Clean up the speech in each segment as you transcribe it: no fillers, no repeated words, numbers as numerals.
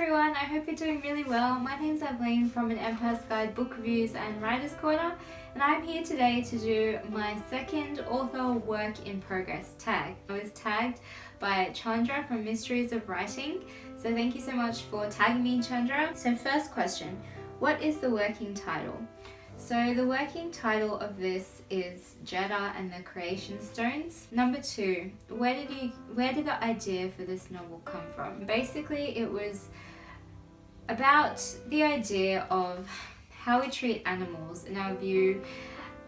everyone, I hope you're doing really well. My name's Evelyn from An Empire's Guide Book Reviews and Writer's Corner, and I'm here today to do my second author work in progress tag. I was tagged by Chandra from Mysteries of Writing, so thank you so much for tagging me, Chandra. So first question, what is the working title? So the working title of this is Chandra and the Creation Stones. Number 2, where did the idea for this novel come from? Basically, it was about the idea of how we treat animals and our view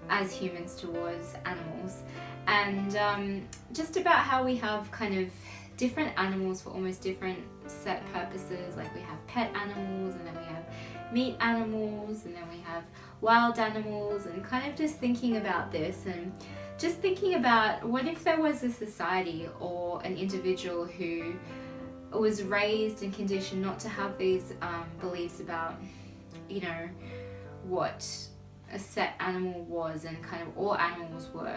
as humans towards animals, and just about how we have kind of different animals for almost different set purposes. Like we have pet animals, and then we have meat animals, and then we have wild animals, and kind of just thinking about this and just thinking about what if there was a society or an individual who was raised and conditioned not to have these beliefs about, you know, what a set animal was, and kind of all animals were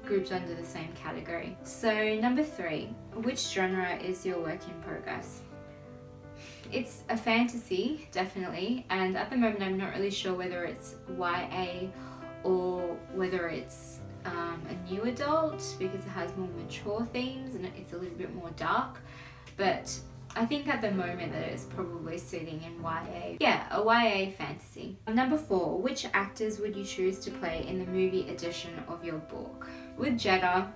grouped under the same category. So number 3, which genre is your work in progress? It's a fantasy, definitely, and at the moment I'm not really sure whether it's YA or whether it's a new adult, because it has more mature themes and it's a little bit more dark, but I think at the moment that it's probably sitting in YA. Yeah, a YA fantasy. Number 4, which actors would you choose to play in the movie edition of your book? With Chandra,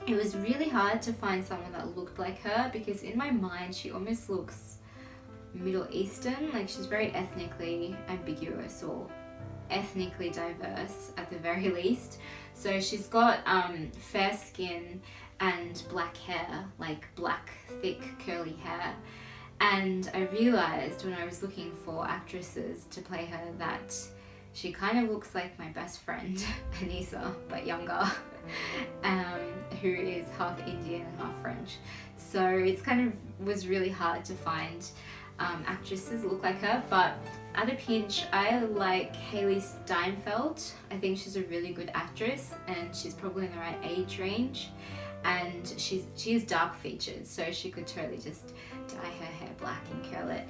it was really hard to find someone that looked like her, because in my mind she almost looks Middle Eastern, like she's very ethnically ambiguous or ethnically diverse at the very least. So she's got fair skin and black hair, like black thick curly hair, and I realized when I was looking for actresses to play her that she kind of looks like my best friend Anissa, but younger, who is half Indian and half French. So it's kind of was really hard to find actresses look like her, but at a pinch I like Haley Steinfeld. I think she's a really good actress, and she's probably in the right age range, and she is dark featured, so she could totally just dye her hair black and curl it.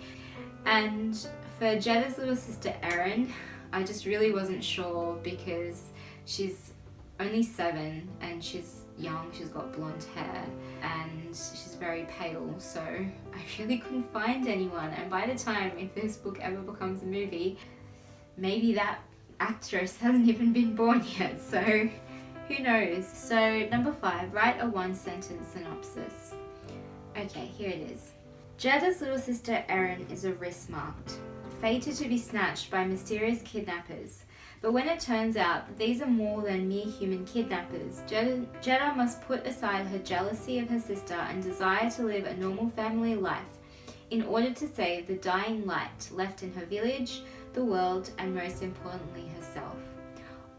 And for Jetta's little sister Erin, I just really wasn't sure, because she's only 7 and she's young, she's got blonde hair, and she's very pale, so I really couldn't find anyone. And by the time, if this book ever becomes a movie, maybe that actress hasn't even been born yet, so who knows. So number 5, write a 1-sentence synopsis. Okay, here it is. Jetta's little sister Erin is a wrist-marked, fated to be snatched by mysterious kidnappers. But when it turns out that these are more than mere human kidnappers, Chandra must put aside her jealousy of her sister and desire to live a normal family life in order to save the dying light left in her village, the world, and most importantly herself.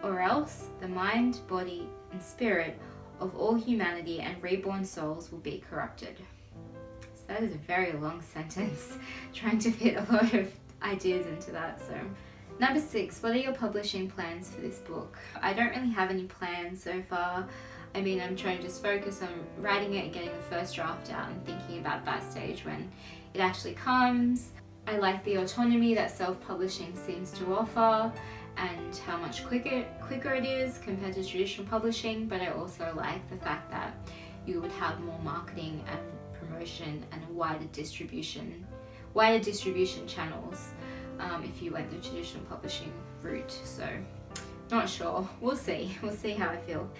Or else the mind, body, and spirit of all humanity and reborn souls will be corrupted. So that is a very long sentence, trying to fit a lot of ideas into that. So number 6, what are your publishing plans for this book? I don't really have any plans so far. I mean, I'm trying to just focus on writing it and getting the first draft out and thinking about that stage when it actually comes. I like the autonomy that self-publishing seems to offer and how much quicker it is compared to traditional publishing, but I also like the fact that you would have more marketing and promotion and a wider distribution channels if you went the traditional publishing route. So not sure, we'll see how I feel.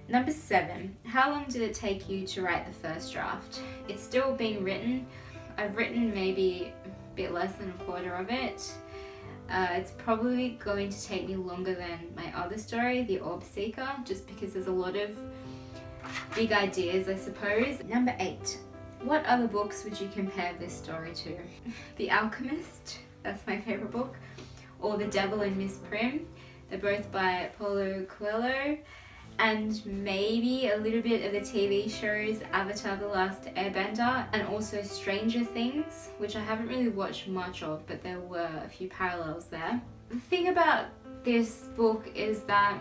Number 7, how long did it take you to write the first draft? It's still being written. I've written maybe a bit less than a quarter of it. It's probably going to take me longer than my other story, The Orb Seeker, just because there's a lot of big ideas, I suppose. Number 8, what other books would you compare this story to? The Alchemist, that's my favorite book, or The Devil and Miss Prim. They're both by Paulo Coelho, and maybe a little bit of the TV shows Avatar: The Last Airbender, and also Stranger Things, which I haven't really watched much of, but there were a few parallels there. The thing about this book is that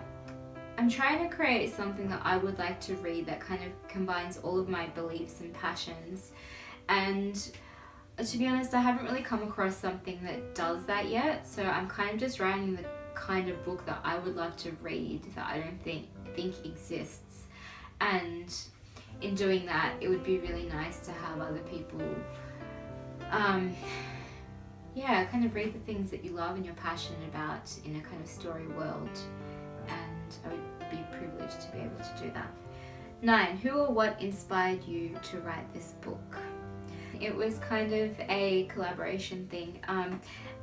I'm trying to create something that I would like to read that kind of combines all of my beliefs and passions, and to be honest, I haven't really come across something that does that yet, so I'm kind of just writing the kind of book that I would love to read that I don't think exists. And in doing that, it would be really nice to have other people yeah, kind of read the things that you love and you're passionate about in a kind of story world, and I would be privileged to be able to do that. 9. Who or what inspired you to write this book? It was kind of a collaboration thing,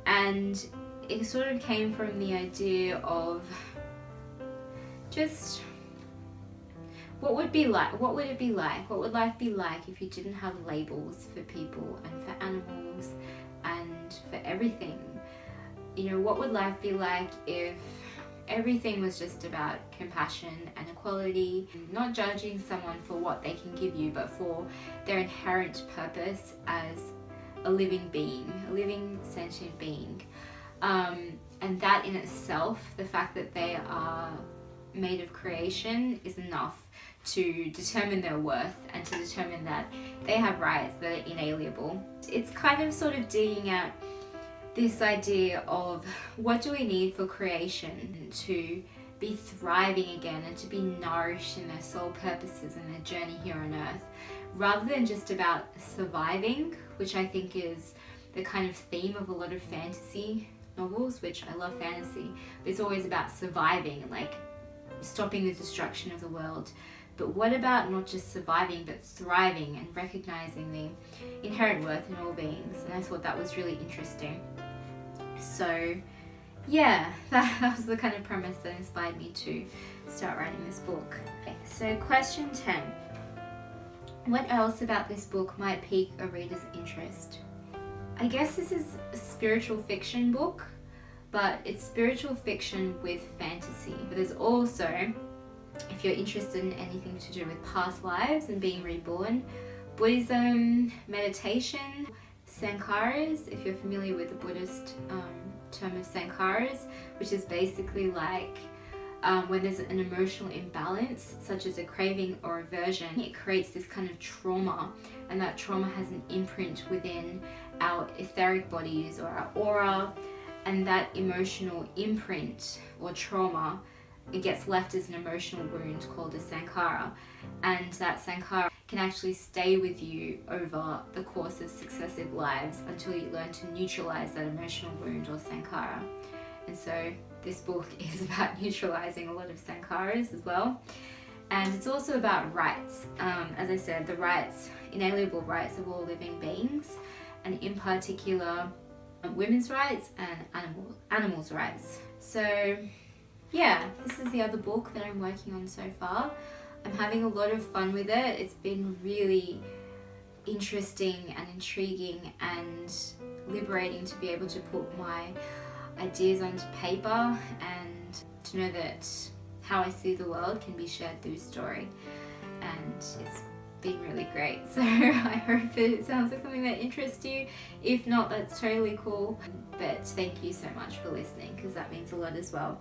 and it sort of came from the idea of just what would it be like? What would life be like if you didn't have labels for people and for animals and for everything? You know, what would life be like if everything was just about compassion and equality, not judging someone for what they can give you, but for their inherent purpose as a living being, a living sentient being. And that in itself, the fact that they are made of creation, is enough to determine their worth and to determine that they have rights that are inalienable. It's kind of sort of digging at this idea of what do we need for creation to be thriving again and to be nourished in their soul purposes and their journey here on earth, rather than just about surviving, which I think is the kind of theme of a lot of fantasy novels, which I love fantasy, but it's always about surviving and like stopping the destruction of the world. But what about not just surviving, but thriving and recognizing the inherent worth in all beings? And I thought that was really interesting. So yeah, that was the kind of premise that inspired me to start writing this book. Okay, so question 10. What else about this book might pique a reader's interest? I guess this is a spiritual fiction book, but it's spiritual fiction with fantasy. But there's also, if you're interested in anything to do with past lives and being reborn, Buddhism, meditation, sankharas, if you're familiar with the Buddhist term of sankharas, which is basically like when there's an emotional imbalance, such as a craving or aversion, it creates this kind of trauma, and that trauma has an imprint within our etheric bodies or our aura, and that emotional imprint or trauma, it gets left as an emotional wound called a sankhara, and that sankhara can actually stay with you over the course of successive lives until you learn to neutralize that emotional wound or sankhara. And so this book is about neutralizing a lot of sankharas as well. And it's also about rights. As I said, the rights, inalienable rights of all living beings, and in particular women's rights and animals' rights. So yeah, this is the other book that I'm working on so far. I'm having a lot of fun with it. It's been really interesting and intriguing and liberating to be able to put my ideas onto paper and to know that how I see the world can be shared through story. And it's been really great. So I hope it sounds like something that interests you. If not, that's totally cool. But thank you so much for listening, because that means a lot as well.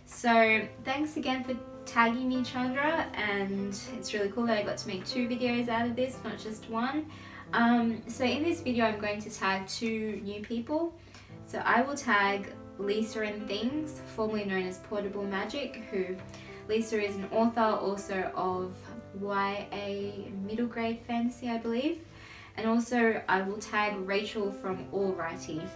So thanks again for tagging me, Chandra, and it's really cool that I got to make 2 videos out of this, not just one. So in this video I'm going to tag 2 new people. So I will tag Lisa and Things, formerly known as Portable Magic, who Lisa is an author also of YA middle grade fantasy, I believe. And also I will tag Rachel from Alrighty.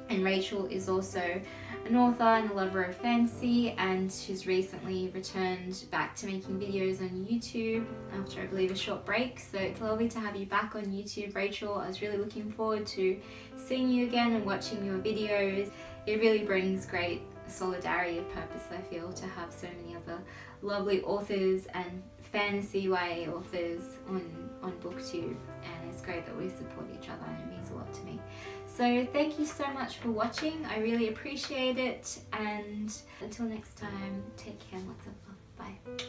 And Rachel is also an author and a lover of fantasy, and she's recently returned back to making videos on YouTube after I believe a short break. So it's lovely to have you back on YouTube, Rachel. I was really looking forward to seeing you again and watching your videos. It really brings great solidarity of purpose, I feel, to have so many other lovely authors and fantasy YA authors on BookTube, and it's great that we support each other, and it means a lot to me. So thank you so much for watching. I really appreciate it, and until next time, take care and lots of love. Bye.